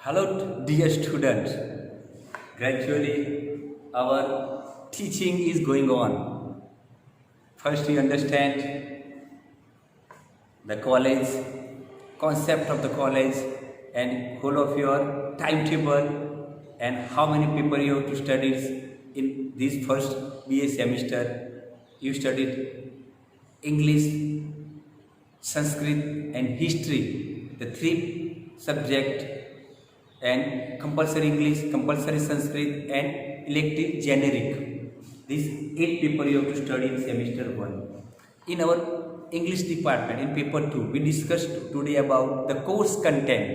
Hello, dear students. Gradually, our teaching is going on. First, you understand the college, concept of the college, and whole of your timetable, and how many people you have to study in this first BA semester. You studied English, Sanskrit, and history, the three subject, and compulsory English, compulsory Sanskrit, and elective generic. These 8 papers you have to study in semester 1. In our English department, in paper 2, we discussed today about the course content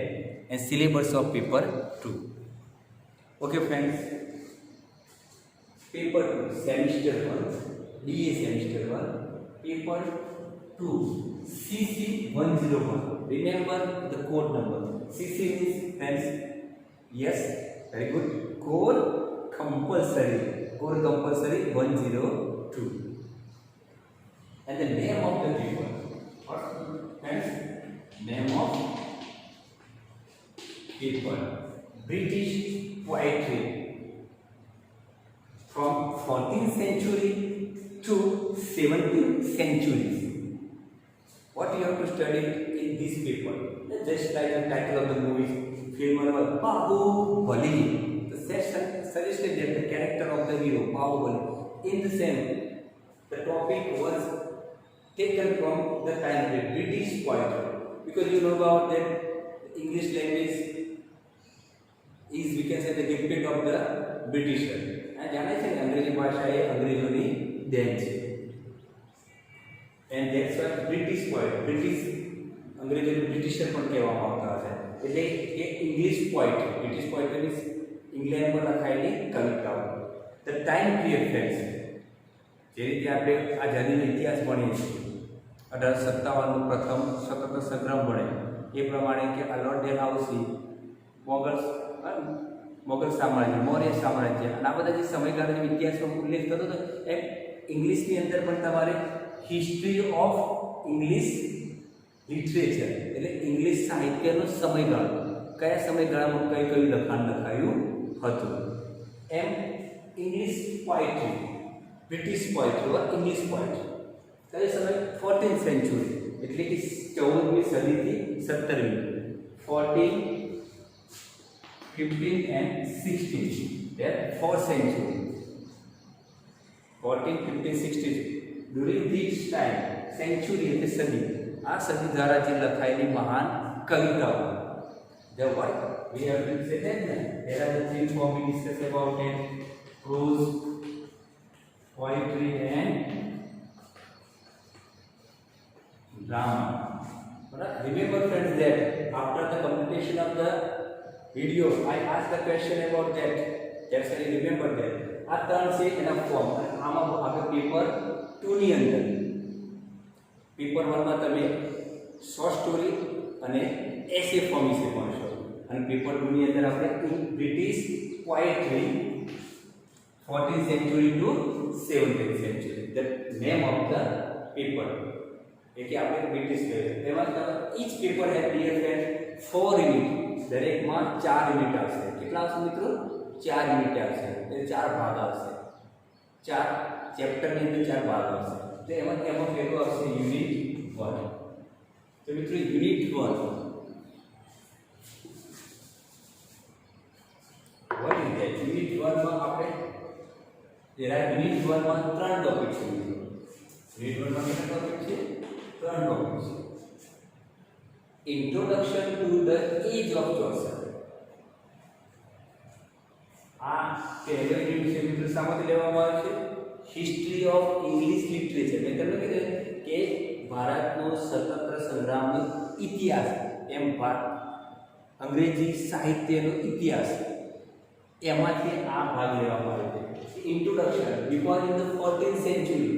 and syllabus of paper 2. Okay friends, paper 2, semester 1, DA semester 1, paper 2, CC 101. Remember the code number. CC is friends. Yes, very good. Core compulsory 102. And the name of the paper. What? Friends, name of paper. British poetry from 14th century to 17th century. What you have to study in this paper? Just like the title of the movie. Bahubali. The suggested that the character of the hero, Bahubali. In the same, the topic was taken from the time period, British poetry. Because you know about that English language is, we can say, the gifted of the Britisher. And જાણે છે કે અંગ્રેજી ભાષા એ અંગ્રેજોની દેન છે. And that's why British poet, અંગ્રેજોને Britisher પણ કહેવામાં આવતા હતા. એટલે એ English poetry, British poetry means ઇંગ્લેન્ડમાં લખાયેલી કવિતાઓ. ધ ટાઈમ પીરિયડ ફ્રેન્ડ્સ, જે રીતે આપણે આઝાદીનો ઇતિહાસ ભણીએ છીએ, 1857નું પ્રથમ સ્વતંત્ર સંગ્રામ ભણે એ પ્રમાણે કે આ લોર્ડ ડેલહાઉસી, મોગલ સામ્રાજ્ય, મૌર્ય સામ્રાજ્ય, અને આ બધા જે સમયગાળાનો ઇતિહાસનો ઉલ્લેખ થતો હતો એમ ઇંગ્લિશની અંદર પણ તમારે હિસ્ટ્રી ઓફ ઇંગ્લિશ લિટરેચર એટલે ઇંગ્લિશ સાહિત્યનો સમયગાળો, કયા સમયગાળામાં કઈ કયું લખાણ લખાયું હતું, એમ ઇંગ્લિશ પોએટ્રી, બ્રિટિશ પોએટ્રી ઓર ઇંગ્લિશ પોએટ્રી કયો સમય 14th સેન્ચુરી એટલે કે 14મી સદીથી 17મી, 14, 15 and 16, that 4th century, 14, 15, 16. During this time, century એટલે સદી, આ સદી દ્વારા જે લખાયેલી મહાન કવિતાઓ. The what we have been said that there are the three forms we discuss about it: prose, poetry and drama. Remember friends that after the completion of the video I asked the question about that. That's why you remember that. આ ત્રણ છે એના form. આમાં આપણે paper 2 ની અંદર paper 1 માં તમે શોર્ટ સ્ટોરી અને એસે ફોર્મ વિશે ભણશો, અને પેપર 2 ની અંદર આપણે British poetry 14th century to 17th century, the name of the paper એ કે આપણે બ્રિટિશ કહે છે. તેમાં each paper have dear friend 4 unit, દરેકમાં 4 યુનિટ આવશે. કેટલા આવશે મિત્રો? 4 યુનિટ આવશે, એટલે 4 ભાગ આવશે. 4 ચેપ્ટરની અંદર 4 ભાગ આવશે. તો એમાં પહેલું આવશે યુનિટ 1. તો મિત્રો unit 1 what is that? Unit 1 માં આપણે યુનિટ 1 માં 3 ટોપિક છે મિત્રો. યુનિટ 1 માં કેટલા ટોપિક છે? 3 ટોપિક છે. Introduction to the age of Chaucer. આ પહેલો યુનિટ છે મિત્રો, સામાથી લેવામાં આવે છે હિસ્ટ્રી ઓફ ઇંગ્લિશ લિટરેચર. મેં તમને કીધું કે ભારતનો સ્વતંત્ર સંગ્રામનો ઇતિહાસ, એમ અંગ્રેજી સાહિત્યનો ઇતિહાસ, એમાંથી આ ભાગ લેવામાં આવે છે. Introduction, because in the 14th century,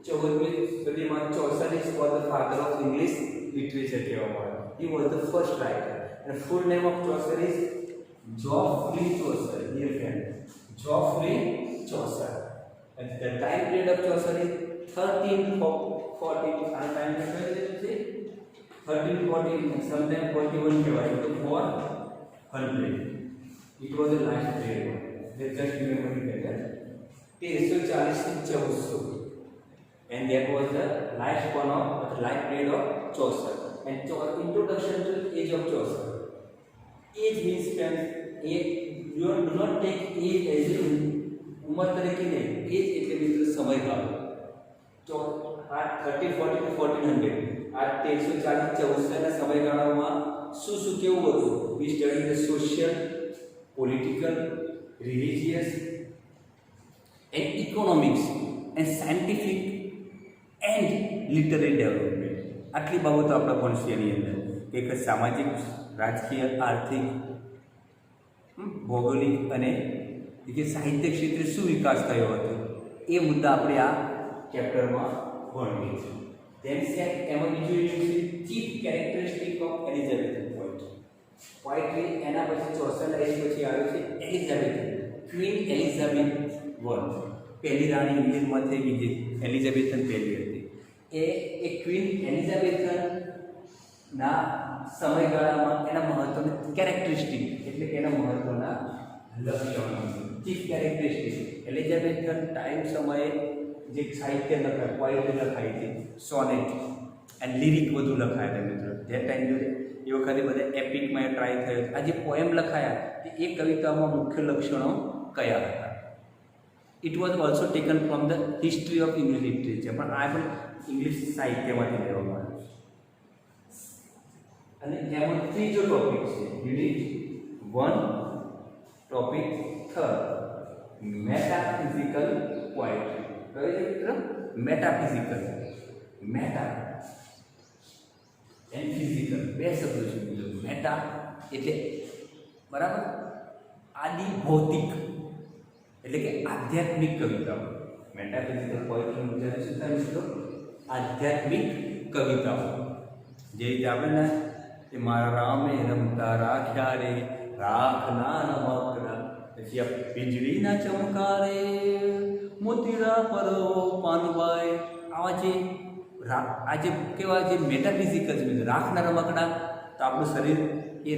14મી સદીમાં Chaucer is called the father of English literature કહેવામાં આવે. He was the first writer, and full name of Chaucer is Geoffrey Chaucer, dear friend. Geoffrey Chaucer. And the time period of Chaucer is 1314. And time period is 1314, sometimes 41 કહેવાય. તો 4 100. It was the last period. Let's just remember it better. 1340 થી 1400. And that was the last one of the life period of Chaucer. And introduction to age of Chaucer. Age means you do not take age as in ઉંમર તરીકે નહીં, એજ એટલે મિત્રો સમયગાળો. તો આ 1340 to 1400 આ 1340 ના સમયગાળામાં શું શું કેવું હતું? We study the social, political, religious and economics and scientific and literary development. આટલી બાબતો આપણા ભણશે એની અંદર કે સામાજિક, રાજકીય, આર્થિક, ભૌગોલિક અને કે સાહિત્ય ક્ષેત્રે શું વિકાસ થયો હતો એ મુદ્દા આપણે આ ચેપ્ટરમાં ભણીએ છીએ. તેમ છે એમાં બીજું છે ચીફ કેરેક્ટરિસ્ટિક ઓફ એલિઝાબેથન પોએટ્રી. એના પછી ચોસઠ એજ પછી આવ્યો છે એલિઝાબેથ, ક્વીન એલિઝાબેથ પહેલી રાણી ઇંગ્લેન્ડમાં થઈ ગઈ જે એલિઝાબેથન પહેલી હતી. એ ક્વીન એલિઝાબેથનના સમયગાળામાં એના મહત્વના કેરેક્ટરિસ્ટિક એટલે કે એના મહત્વના લક્ષણો, ચીફ કેરેક્ટરિસ્ટિક. એલિઝાબેથન ટાઈમ સમયે જે સાહિત્ય લખાય, પોએટ્રી લખાઈ હતી, સોનેટ એન્ડ લિરિક બધું લખાયા હતા મિત્રો. જે ટાઈમ જોડે એ વખતે બધા એપિકમાં ટ્રાય થયો. આ જે પોએમ લખાયા એ કવિતાઓમાં મુખ્ય લક્ષણો કયા હતા? It was also taken from the history of English literature, પણ આ પણ ઇંગ્લિશ સાહિત્યમાંથી લેવામાં આવ્યું છે. અને એમાં ત્રીજો ટોપિક છે યુનિટ 1 ટોપિક 3 મેટાફિઝિકલ પોએટ્રી. કયો છે મિત્રો? મેટાફિઝિકલ. મેટા એન્ડ ફિઝિકલ બે શબ્દો છે મિત્રો. મેટા એટલે બરાબર આદિ ભૌતિક એટલે કે આધ્યાત્મિક કવિતાઓ. મેટાફિઝિકલ પોએટ્રીનું ઉચ્ચારણ શું થાય મિત્રો? આધ્યાત્મિક કવિતાઓ. જે રીતે આપણે ને મારા રામે રમતા રાખ્યા રે રાખના નમકરા, પછી આ વીજળીના ચમકારે મોતીરા પરો પાનભાઈ. આવા જે આજે કેવા જે મેટાફિઝિકલ છે રાખના રમકડા, તો આપણું શરીર એ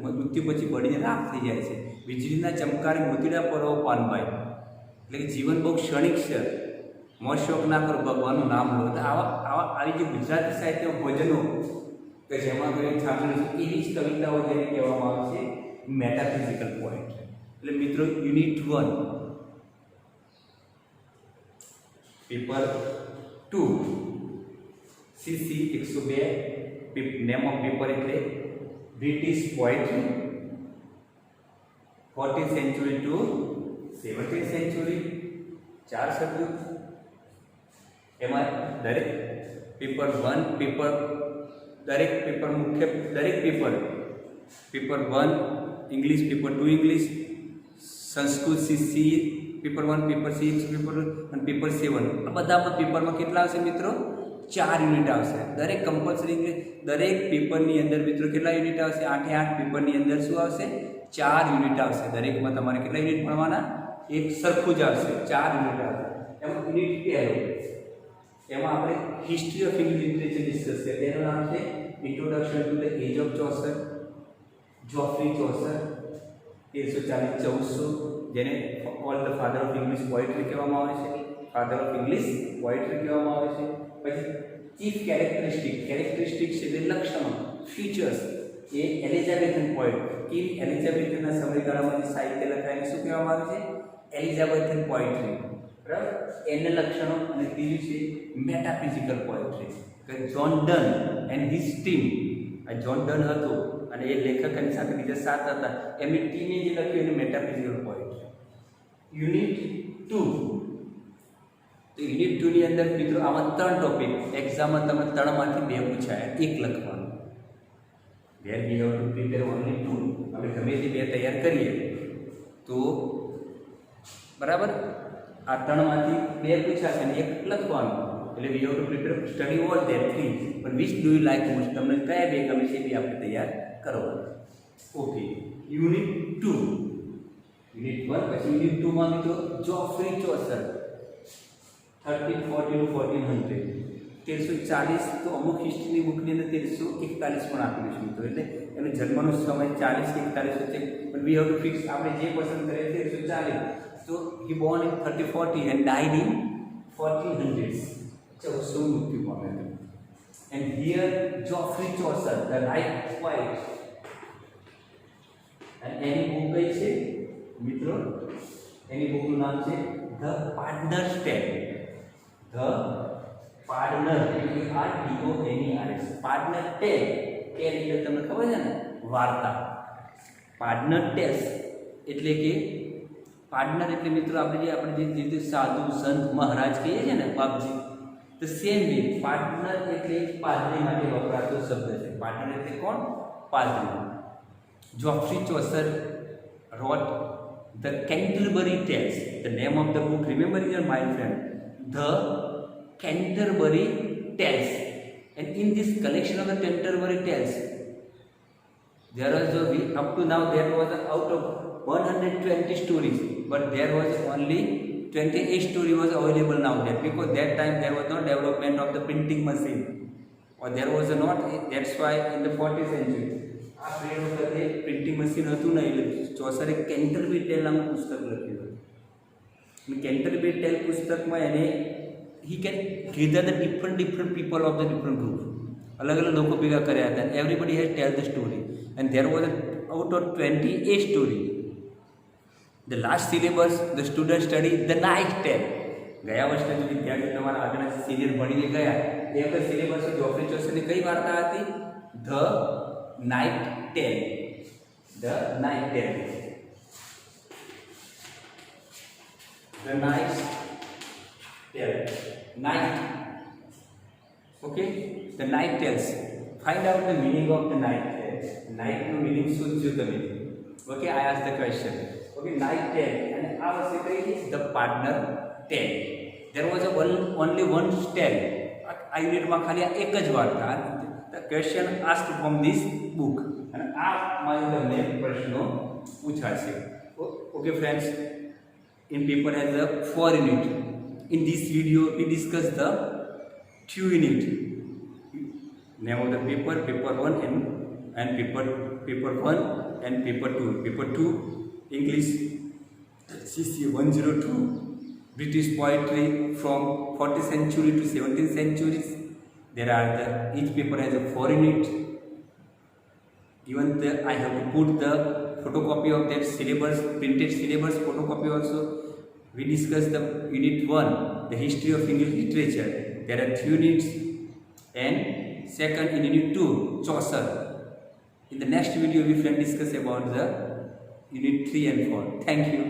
મૃત્યુ પછી બળીને રાખ થઈ જાય છે. વીજળીના ચમકારે મોતીરા પરો પાનભાઈ એટલે કે જીવન બહુ ક્ષણિક છે, મોજ શોખ ના કરો, ભગવાનનું નામ લો. આવી જે ગુજરાતી સાહિત્ય ભજનો કે જેમાં કોઈ છાપેલું છે એવી જ કવિતાઓ જેને કહેવામાં આવે છે મેટાફિઝિકલ પોએટ્રી. એટલે મિત્રો unit 1 paper 2 CC 102 name of paper એટલે British poetry 14th century to 17th century. 4 subject એમાં દરેક પેપર 1 પેપર દરેક પેપર મુખ્ય દરેક paper 1 English, paper 2 English, Sanskrit CC paper 1, paper 6 paper અને પેપર 7. આ બધા પેપરમાં કેટલા આવશે મિત્રો? 4 યુનિટ આવશે. દરેક કમ્પલસરી દરેક પેપરની અંદર મિત્રો કેટલા યુનિટ આવશે? 8 પેપરની અંદર શું આવશે? 4 યુનિટ આવશે. દરેકમાં તમારે કેટલા યુનિટ ભણવાના? એક સરખું જ આવશે, 4 યુનિટ આવશે. એમાં યુનિટ પહેલો એમાં આપણે history of English literature discuss કરીએ. તેનું નામ છે introduction to the age of Chaucer. Geoffrey Chaucer 1340-1400 જેને all the father of English poetry કહેવામાં આવે છે. ફાધર ઓફ ઇંગ્લિશ પોએટ્રી કહેવામાં આવે છે. પછી ચીફ કેરેક્ટરિસ્ટિક છે તે લક્ષણો, ફીચર્સ. એ એલિઝાબેથન પોએટ કિંગ એલિઝાબેથના સમયગાળામાં જે સાહિત્ય લખાઈને શું કહેવામાં આવે છે? એલિઝાબેથન પોએટ્રી. બરાબર, એના લક્ષણો. અને ત્રીજું છે મેટાફિઝિકલ પોએટ્રી કે John done and his team. આ જ્હોન ડન હતો અને એ લેખક એની સાથે બીજા 7 હતા, એમની ટીમે જે લખ્યું એને મેટાફિઝિકલ પોએટ્રી. યુનિટ 2 તો યુનિટ 2 ની અંદર મિત્રો આમાં 3 ટોપિક એક્ઝામમાં તમે 3 માંથી 2 પૂછાયા, 1 લખવાનું. Where we have to prepare only 2. આપણે ગમે તે 2 તૈયાર કરીએ તો બરાબર આ 3 માંથી 2 પૂછાશે અને 1 લખવાનું. એટલે વી have to prepare study all that 3. પણ which do you like most? તમને કયા 2 ગમે છે એ બી આપણે તૈયાર કરવાના. ઓકે, યુનિટ 2 યુનિટ 1 પછી યુનિટ 2 માં મિત્રો જોફ્રી ચોસર 1340 to 1400. 1340 તો અમુક હિસ્ટ્રીની બુકની અંદર 1341 પણ આપેલું છે મિત્રો, એટલે એનો જન્મનો સમય 40 કે 41 વચ્ચે, પણ વી હેવ ટુ ફિક્સ, આપણે જે પસંદ કરીએ 1340. So he born in 1340 and died in 1400s. ચૌદસો મૃત્યુ પામ્યા. And here Geoffrey Chaucer, the right poet, and any book કઈ છે મિત્રો? એની બુકનું નામ છે The Pardoner's Tale. The Pardoner, Pardoner, Pardoner Tale. ટેલ એટલે તમને ખબર છે ને, વાર્તા. પાર્ડનર ટેલ્સ એટલે કે પાર્ડનર એટલે મિત્રો આપણે જે રીતે સાધુ સંત મહારાજ કહીએ છીએ ને, બાપજી, તો સેમ વે પાર્ટનર એટલે પાદરી માટે વપરાતો શબ્દ છે. પાર્ટનર એટલે કોણ? પાદરી. Geoffrey Chaucer wrote the Canterbury Tales. The name of the book, remember your my friend, the Canterbury Tales. And in this collection of the Canterbury Tales, there was up to now there was out of 120 stories, but there was only 28 story was available now there, because that time there was no development of the printing machine, or there was not, that's why in the 40th century આ period વખતે printing machine હતું નહીં, એટલે ચોસરે કેન્ટરબરી ટેલ નામનું પુસ્તક લખ્યું હતું. કેન્ટરબરી ટેલ પુસ્તકમાં એને he can gather the different people of the different group, अलग अलग लोगों ભેગા કર્યા હતા. Everybody has tell the story, and there was out of 28 story. The last syllabus the student study the night tale. ગયા વર્ષે જો વિદ્યાર્થી તમારા આગળના સિનિયર ભણીને ગયા, એ વખતે સિલેબસ જોફ્રી ચોસરની કઈ વાર્તા હતી? The Night Tale. The Night Tale. The Night Tale. Night. Okay? The Night Tales. Find out the meaning of the Night Tale. Night no meaning શું તમે? Okay, I ask the question. Okay, Night Tale. And આ વર્ષે કઈ? The Pardoner Tale. There was only one tale. આ યુનિટમાં ખાલી આ એક જ વાર્તા. The question asked from this book. અને આ મારી તમને પ્રશ્નો પૂછાશે. Okay friends, in paper has the 4 unit. In this video we discuss the 2 unit. Name of the paper 1 and paper 1 and paper 2. Paper 2 English CC 102, British poetry from 14th century to 17th centuries. There are each paper has a 4 unit. Even I have to put the photocopy of that syllabus, printed syllabus photocopy also. We discuss the unit 1, the history of English literature. There are 3 units, and second in unit 2, Chaucer. In the next video we will discuss about the unit 3 and 4. Thank you.